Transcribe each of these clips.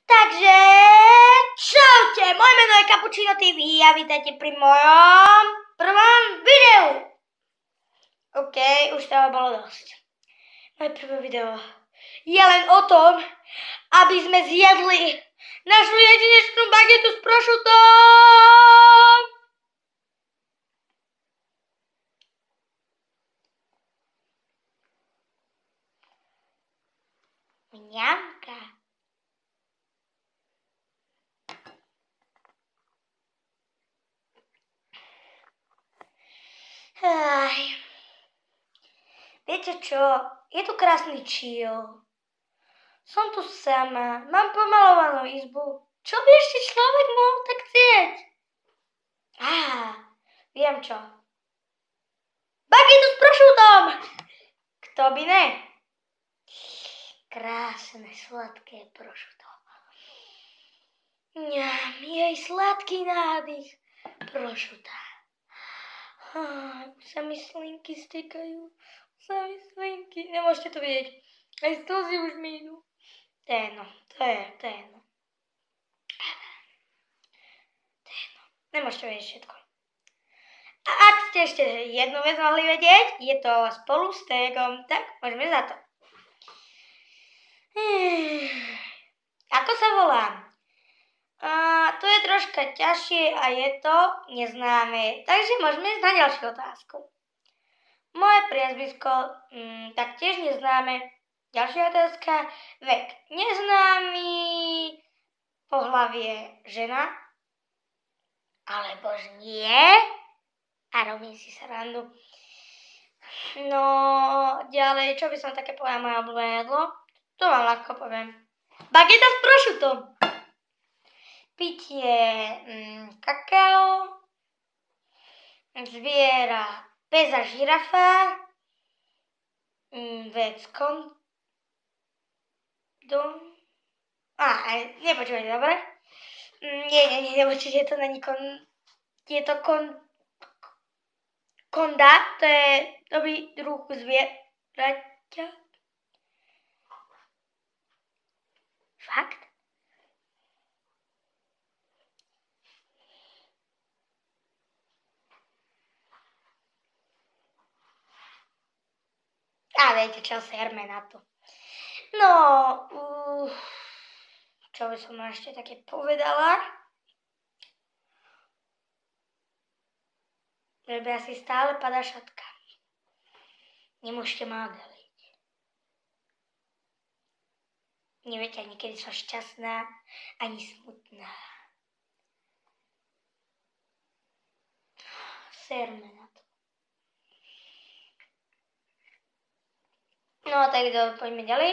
Takže čaute, moje meno je Cappuccino TV a vítajte pri mojom prvom videu. OK, už toho bolo dosť. Moje prvé video je len o tom, aby sme zjedli našu jedinečnú bagetu s prošutom. Mňamka. Viete čo? Je tu krásny chill. Som tu sama, mám pomalovanú izbu. Čo by ešte človek mohol tak chcieť? Viem čo. Bagetu s prošutom! Kto by ne? Krásne, sladké prošuto. Jej sladký nádych prošuta. Už sa mi slinky stekajú. Nemôžete to vidieť. Aj slzy už mi idú. To je jedno. Nemôžete vedieť všetko. A ak ste ešte jednu vec mohli vedieť, je to spolu s tagom, tak môžeme za to. Ako sa volám? To je troška ťažšie a je to neznáme. Takže môžeme ísť na ďalšiu otázku. Moje priezvisko taktiež neznáme. Ďalšia otázka. Vek neznámy. Pohlavie žena. Alebo nie. A robím si srandu. No, ďalej, čo by som také povedala moje obľúbené jedlo? To vám ľahko poviem. Bageta s prošutom. Pitie kakao. Zviera pes a žirafa. Vec kondom. Nepočúvajte, dobre? Nepočujte, to není je to konda, to je dobrý druh zvieraťa. Fakt? A viete čo, serme na to. No, čo by som ešte také povedala? Že by asi stále padá šatka. Nemôžete ma odhaliť. Neviete ani kedy som šťastná, ani smutná. Serme na to. No tak poďme ďalej.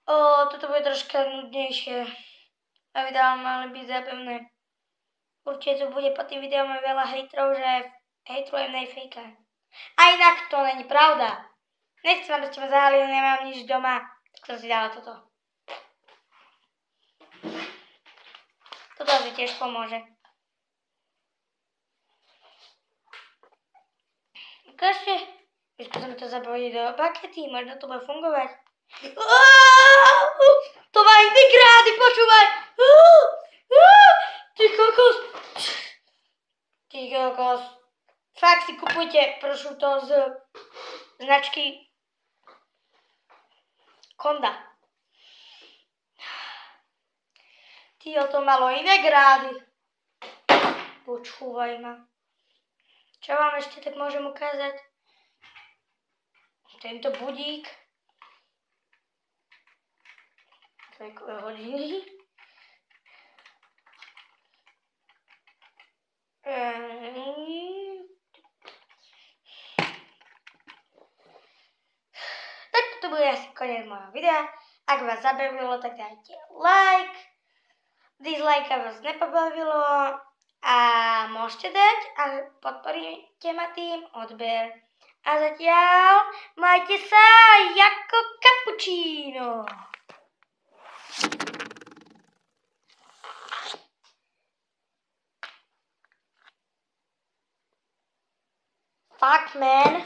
Toto bude troška nudnejšie. A videá mali byť zábavné. Určite tu bude pod tým videom veľa hejtrov, že hejtrujem nejfejka. A inak to není pravda. Nechcem, aby ste ma zahalili, nemám nič doma. Tak som si dala toto. Toto asi tiež pomôže. Ukážte. Skúsime to zabaviť do bagety, možno to bude fungovať. To má iné grády, počúvaj. Ty kokos. Fakt si kupujte prošuto z značky Konda. To malo iné grády. Počúvaj ma. Čo vám ešte tak môžem ukázať? Tento budík. Vekové hodiny. Tak toto bude asi koniec môjho videa. Ak vás zabavilo, tak dajte like. Dislike vás nepobavilo a môžete dať a podporíte ma tým odber. A zatiaľ majte sa ako Cappuccino. Fuck, man.